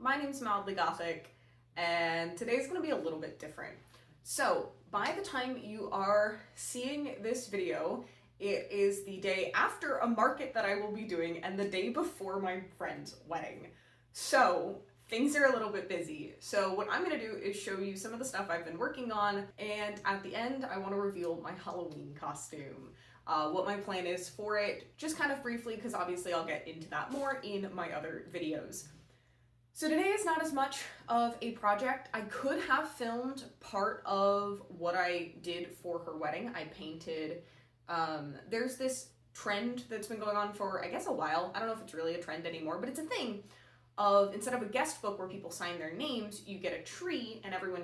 my name's Mildly Gothic, and today's gonna be a little bit different. So, by the time you are seeing this video, it is the day after a market that I will be doing and the day before my friend's wedding. So, things are a little bit busy. So what I'm gonna do is show you some of the stuff I've been working on, and at the end I want to reveal my Halloween costume. What my plan is for it, just kind of briefly, because obviously I'll get into that more in my other videos. So today is not as much of a project. I could have filmed part of what I did for her wedding. I painted, there's this trend that's been going on for, I guess, a while. I don't know if it's really a trend anymore, but it's a thing of, instead of a guest book where people sign their names, you get a tree and everyone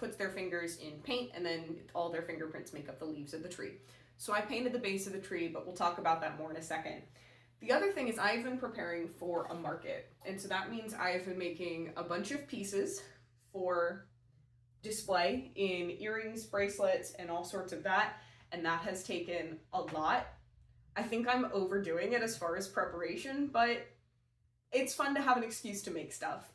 puts their fingers in paint and then all their fingerprints make up the leaves of the tree. So I painted the base of the tree, but we'll talk about that more in a second. The other thing is I've been preparing for a market, and so that means I've been making a bunch of pieces for display in earrings, bracelets, and all sorts of that, and that has taken a lot. I think I'm overdoing it as far as preparation, but it's fun to have an excuse to make stuff.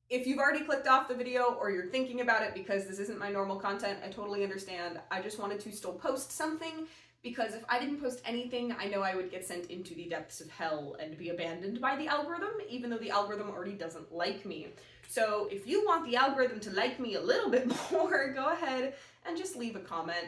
If you've already clicked off the video or you're thinking about it because this isn't my normal content, I totally understand. I just wanted to still post something because if I didn't post anything, I know I would get sent into the depths of hell and be abandoned by the algorithm, even though the algorithm already doesn't like me. So if you want the algorithm to like me a little bit more, go ahead and just leave a comment.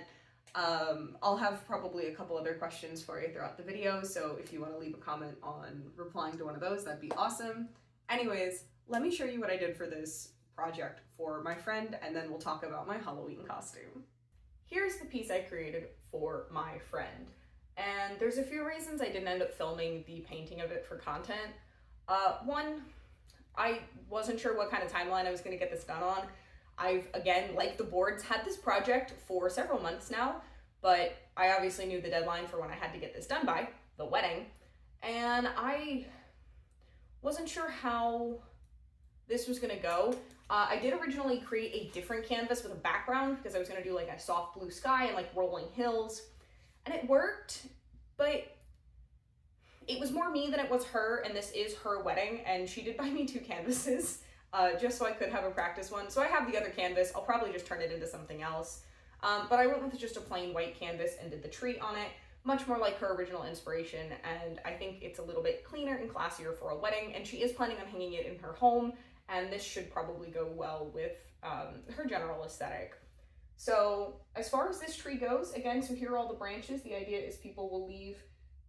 I'll have probably a couple other questions for you throughout the video, so if you want to leave a comment on replying to one of those, that'd be awesome. Anyways, let me show you what I did for this project for my friend, and then we'll talk about my Halloween costume. Here's the piece I created for my friend, and there's a few reasons I didn't end up filming the painting of it for content. One, I wasn't sure what kind of timeline I was going to get this done on. I've, again, like the boards, had this project for several months now, but I obviously knew the deadline for when I had to get this done by, the wedding, and I wasn't sure how this was gonna go. I did originally create a different canvas with a background because I was gonna do like a soft blue sky and like rolling hills, and it worked, but it was more me than it was her, and this is her wedding, and she did buy me 2 canvases. Just so I could have a practice one. So I have the other canvas. I'll probably just turn it into something else. But I went with just a plain white canvas and did the tree on it, much more like her original inspiration, and I think it's a little bit cleaner and classier for a wedding, and she is planning on hanging it in her home, and this should probably go well with her general aesthetic. So as far as this tree goes, again, so here are all the branches. The idea is people will leave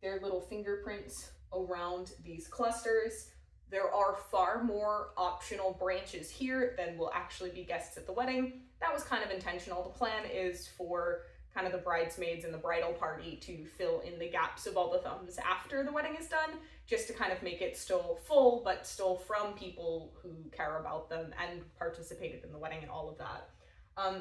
their little fingerprints around these clusters. There are far more optional branches here than will actually be guests at the wedding. That was kind of intentional. The plan is for kind of the bridesmaids and the bridal party to fill in the gaps of all the thumbs after the wedding is done, just to kind of make it still full, but still from people who care about them and participated in the wedding and all of that.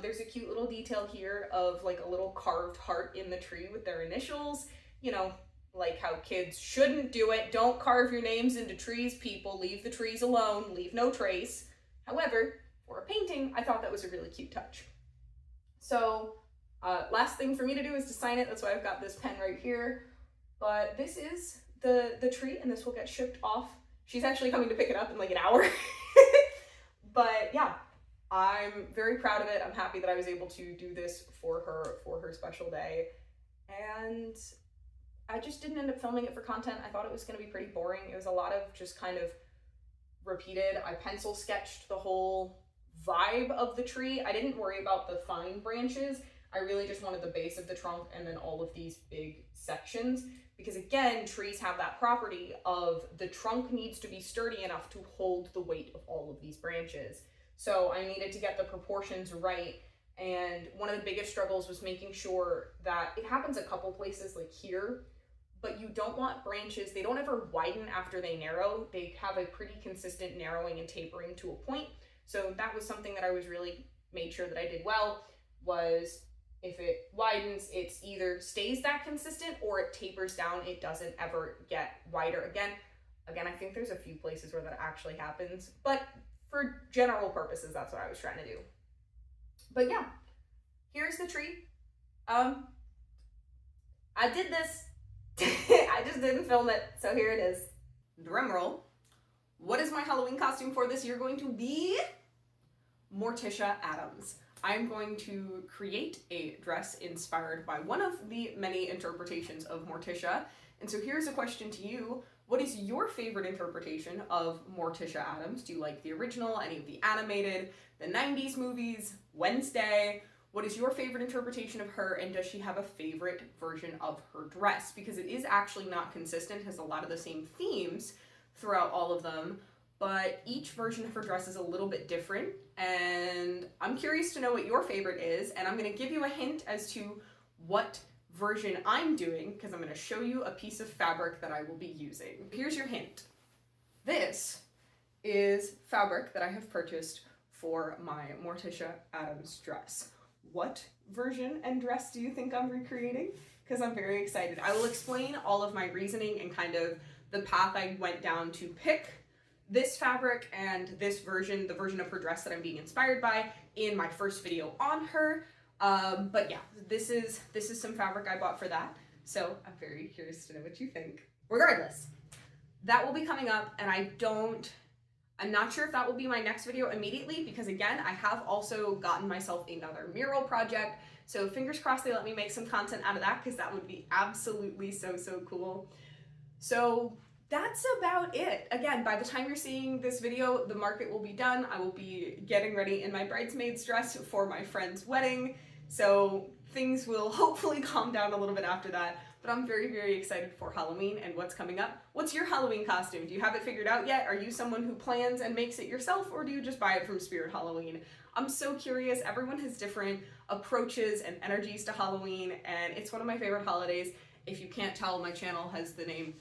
There's a cute little detail here of like a little carved heart in the tree with their initials, you know, like how kids shouldn't do it. Don't carve your names into trees, people. Leave the trees alone. Leave no trace. However, for a painting, I thought that was a really cute touch. So, last thing for me to do is to sign it. That's why I've got this pen right here. But this is the tree, and this will get shipped off. She's actually coming to pick it up in like an hour. But yeah, I'm very proud of it. I'm happy that I was able to do this for her special day. And I just didn't end up filming it for content. I thought it was going to be pretty boring. It was a lot of just kind of repeated. I pencil sketched the whole vibe of the tree. I didn't worry about the fine branches. I really just wanted the base of the trunk and then all of these big sections, because again, trees have that property of the trunk needs to be sturdy enough to hold the weight of all of these branches. So I needed to get the proportions right. And one of the biggest struggles was making sure that it happens a couple places like here, but you don't want branches, they don't ever widen after they narrow. They have a pretty consistent narrowing and tapering to a point. So that was something that I was really made sure that I did well, was if it widens, it's either stays that consistent or it tapers down. It doesn't ever get wider again. Again, I think there's a few places where that actually happens, but for general purposes, that's what I was trying to do. But yeah, here's the tree. I did this. I just didn't film it, so here it is. Drum roll. What is my Halloween costume for this year going to be? Morticia Addams. I'm going to create a dress inspired by one of the many interpretations of Morticia. And so here's a question to you. What is your favorite interpretation of Morticia Addams? Do you like the original, any of the animated, the 90s movies, Wednesday? What is your favorite interpretation of her, and does she have a favorite version of her dress? Because it is actually not consistent, has a lot of the same themes throughout all of them, but each version of her dress is a little bit different, and I'm curious to know what your favorite is, and I'm going to give you a hint as to what version I'm doing, because I'm going to show you a piece of fabric that I will be using. Here's your hint. This is fabric that I have purchased for my Morticia Addams dress. What version and dress do you think I'm recreating? Because I'm very excited. I will explain all of my reasoning and kind of the path I went down to pick this fabric and this version, the version of her dress that I'm being inspired by, in my first video on her. But yeah, this is some fabric I bought for that. So I'm very curious to know what you think. Regardless, that will be coming up, and I'm not sure if that will be my next video immediately, because again, I have also gotten myself another mural project, so fingers crossed they let me make some content out of that, because that would be absolutely so cool. So that's about it. Again, by the time you're seeing this video, the market will be done. I will be getting ready in my bridesmaid's dress for my friend's wedding, so things will hopefully calm down a little bit after that. But I'm very excited for Halloween and what's coming up. What's your Halloween costume? Do you have it figured out yet? Are you someone who plans and makes it yourself, or do you just buy it from Spirit Halloween? I'm so curious. Everyone has different approaches and energies to Halloween, and it's one of my favorite holidays. If you can't tell, my channel has the name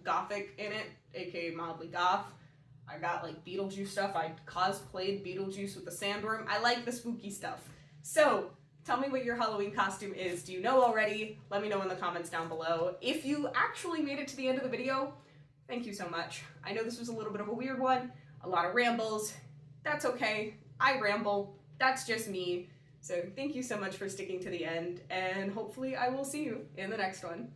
Gothic in it, aka mildly goth. I got like Beetlejuice stuff. I cosplayed Beetlejuice with the sandworm. I like the spooky stuff. So tell me what your Halloween costume is. Do you know already? Let me know in the comments down below. If you actually made it to the end of the video, thank you so much. I know this was a little bit of a weird one, a lot of rambles. That's okay. I ramble. That's just me. So thank you so much for sticking to the end, and hopefully I will see you in the next one.